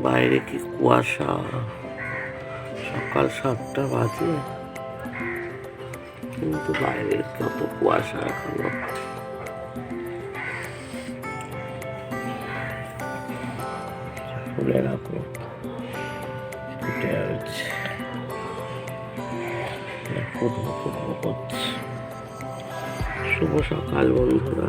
বাইরে কি কুয়াশা, সকাল 7টা বাজে কিন্তু বাইরে কত কুয়াশা এখনো। ফুলে রাখো ফুটে আছে, ফুটবো ফুটবো করছে। শুভ সকাল বন্ধুরা।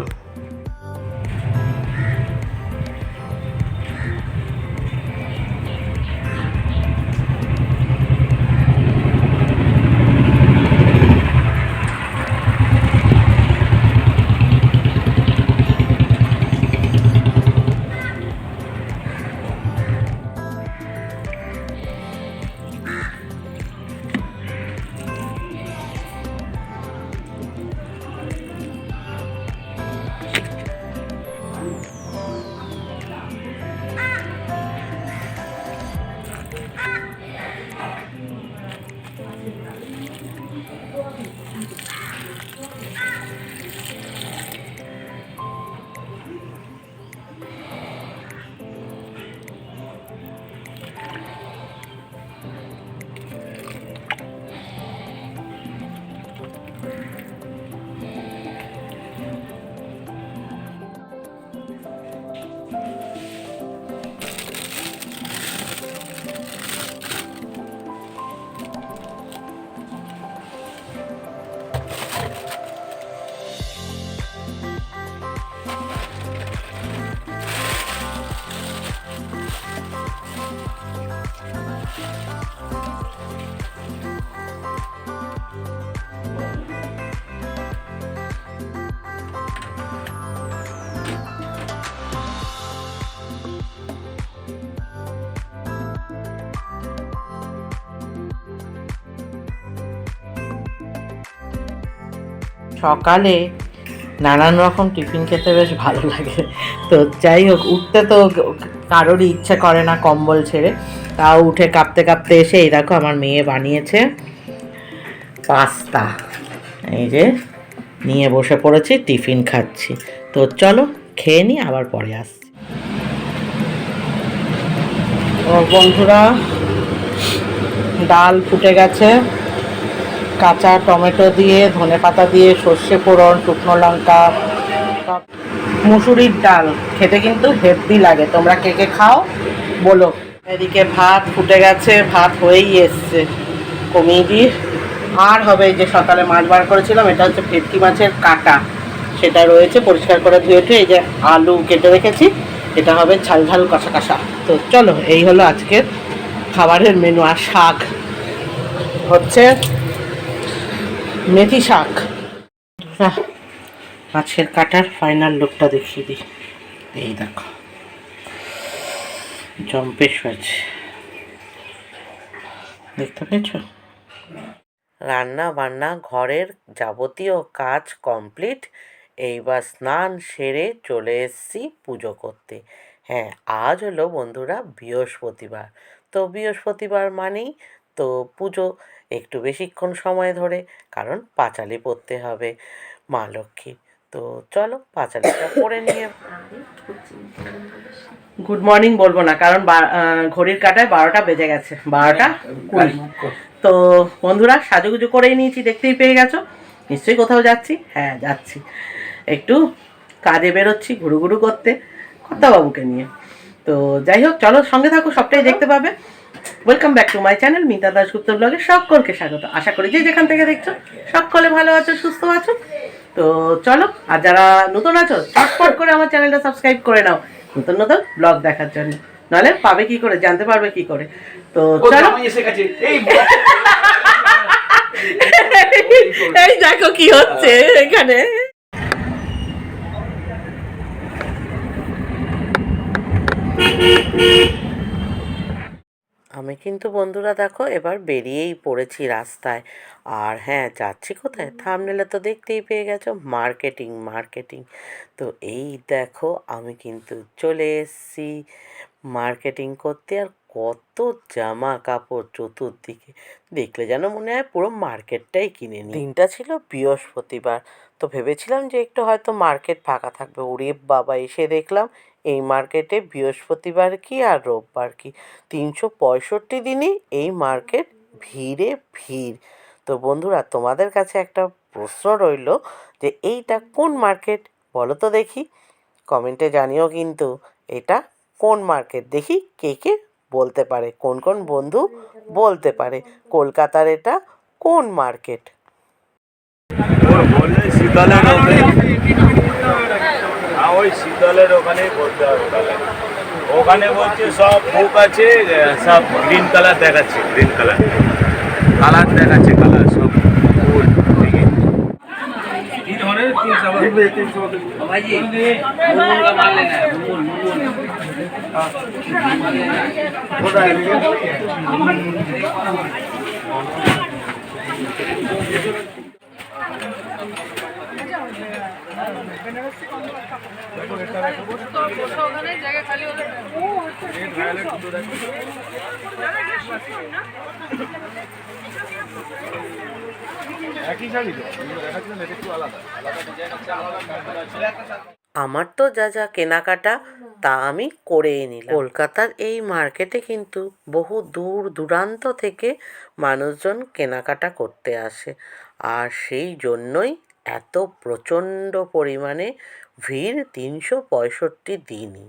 সকালে নানান রকম টিফিন খেতে বেশ ভালো লাগে। তো যাই হোক, উঠতে তো কারোরই ইচ্ছে করে না কম্বল ছেড়ে, তাও উঠে কাঁপতে কাঁপতে এসে এই দেখো আমার মেয়ে বানিয়েছে পাস্তা। এই যে নিয়ে বসে পড়েছি, টিফিন খাচ্ছি। তো চলো খেয়ে নিই, আবার পরে আসছি। ও বন্ধুরা, ডাল ফুটে গেছে, কাঁচা টমেটো দিয়ে, ধনেপাতা দিয়ে, সর্ষে ফোড়ন, শুকনো লঙ্কা, মুসুরির ডাল খেতে কিন্তু হেভি লাগে। তোমরা কে কে খাও বলো। এদিকে ভাত ফুটে গেছে, ভাত হয়েই এসছে, কমিয়ে দিই। আর হবে, এই যে সকালে মাছ বার করেছিলাম, এটা হচ্ছে ভেটকি মাছের কাটা, সেটা রয়েছে, পরিষ্কার করে ধুয়ে টুয়ে এই যে আলু কেটে রেখেছি, এটা হবে ঝাল ঝাল কষা কষা। তো চলো, এই হলো আজকের খাবারের মেনু। আর শাক হচ্ছে মেথি শাক। মাছের কাটার ফাইনাল লুকটা দেখিয়ে দিই। এই দেখো, জম্পেশ হয়েছে, দেখতে পেয়েছ? রান্না বান্না ঘরের যাবতীয় কাজ কমপ্লিট। এইবার স্নান সেরে চলে এসেছি পুজো করতে। হ্যাঁ, আজ হলো বন্ধুরা বৃহস্পতিবার। তো বৃহস্পতিবার মানেই তো পুজো, একটু বেশিক্ষণ সময় ধরে, কারণ পাঁচালি পড়তে হবে মা লক্ষ্মী। তো চলো পাঁচালিটা পড়ে নিয়ে। গুড মর্নিং বলবো না, কারণ ঘড়ির কাঁটায় 12টা বেজে গেছে, 12টা 20। তো বন্ধুরা, সাজুগুজু করেই নিয়েছি, দেখতেই পেয়ে গেছো। নিশ্চয়ই কোথাও যাচ্ছি, হ্যাঁ যাচ্ছি, একটু কাজে বেরোচ্ছি ঘুরু ঘুরু করতে কর্তাবাবুকে নিয়ে। তো যাই হোক, চলো সঙ্গে থাকো, সবটাই দেখতে পাবে। Welcome back to my channel Mita Dasgupta ব্লগে সকলকে স্বাগত। আশা করি যে যেখান থেকে দেখছো সকলে ভালো আছো, সুস্থ আছো। তো চলো, আর যারা নতুন আছো চটপট করে আমার চ্যানেলটা সাবস্ক্রাইব করে নাও, নতুন নতুন ব্লগ দেখার জন্য। নাহলে পাবে কি করে, জানতে পারবে কি করে। তো চলো, এই দেখো কি হচ্ছে এখানে। আমি কিন্তু বন্ধুরা দেখো এবার বেরিয়েই পড়েছি রাস্তায়। আর হ্যাঁ, যাচ্ছি কোথায়, থাম্বনেলে তো দেখতেই পেয়ে গেছো, মার্কেটিং মার্কেটিং। তো এই দেখো, আমি কিন্তু চলে এসেছি মার্কেটিং করতে। আর কত জামা কাপড় চতুর্দিকে, দেখলে যেন মনে হয় পুরো মার্কেটটাই কিনে নিই। দিনটা ছিল বৃহস্পতিবার, তো ভেবেছিলাম যে একটু হয়তো মার্কেট ফাঁকা থাকবে, ওরে বাবা এসে দেখলাম এই মার্কেটে বৃহস্পতিবার কি আর রোববার কি 365 দিনই এই মার্কেট ভিড়ে ভিড়। তো বন্ধুরা তোমাদের কাছে একটা প্রশ্ন রইল যে এইটা কোন মার্কেট বলো তো দেখি, কমেন্টে জানিও কিন্তু এটা কোন মার্কেট, দেখি কে কে বলতে পারে, কোন কোন বন্ধু বলতে পারে কলকাতার এটা কোন মার্কেট। বললে শীতলের ওই শীতলের ওখানেই বলতে হবে তাহলে। ওখানে বলছে সব বুক আছে, সব গ্রিন কালার দেখাচ্ছে, গ্রিন কালার কালার দেখাচ্ছে, কালার সব ফুল। আমার তো যা যা কেনাকাটা তা আমি করেই নিলাম। কলকাতার এই মার্কেটে কিন্তু বহু দূর দূরান্ত থেকে মানুষজন কেনাকাটা করতে আসে, আর সেই জন্যই এত প্রচণ্ড পরিমাণে ভিড় 365 দিনই।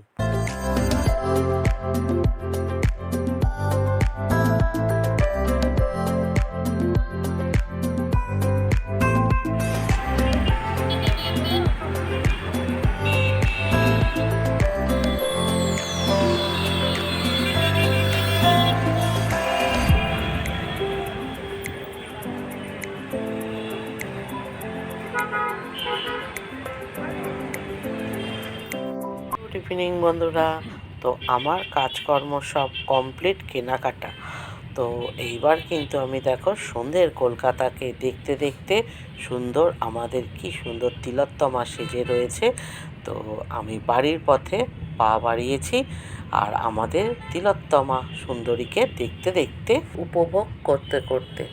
গুড ইভিনিং বন্ধুরা, তো আমার কাজকর্ম সব কমপ্লিট কেনাকাটা। তো এইবার কিন্তু আমি দেখো সন্ধ্যের কলকাতাকে দেখতে দেখতে সুন্দর, আমাদের কি সুন্দর তিলোত্তমা সেজে রয়েছে। তো আমি বাড়ির পথে পা বাড়িয়েছি আর আমাদের তিলোত্তমা সুন্দরীকে দেখতে দেখতে উপভোগ করতে করতে।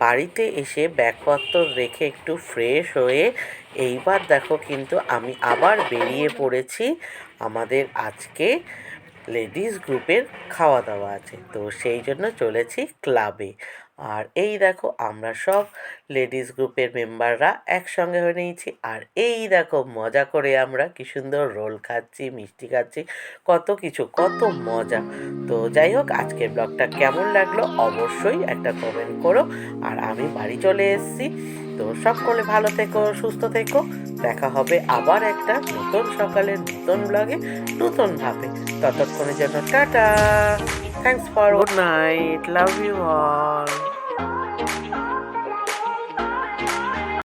বাড়িতে এসে ব্যাগপত্র রেখে একটু ফ্রেশ হয়ে এইবার দেখো কিন্তু আমি আবার বেরিয়ে পড়েছি। আমাদের আজকে লেডিস গ্রুপের খাওয়া দাওয়া আছে, তো সেই জন্য চলেছি ক্লাবে। আর এই দেখো আমরা সব লেডিস গ্রুপের মেম্বাররা একসঙ্গে হয়ে নিয়েছি, আর এই দেখো মজা করে আমরা কি সুন্দর রোল খাচ্ছি, মিষ্টি খাচ্ছি, কত কিছু, কত মজা। তো যাই হোক, আজকের ব্লগটা কেমন লাগলো অবশ্যই একটা কমেন্ট করো। আর আমি বাড়ি চলে এসেছি। তো সকলে ভালো থেকো, সুস্থ থেকো, দেখা হবে আবার একটা নতুন সকালে নতুন ব্লগে নতুনভাবে। ততক্ষণের জন্য tata, thanks for, good night, love you all.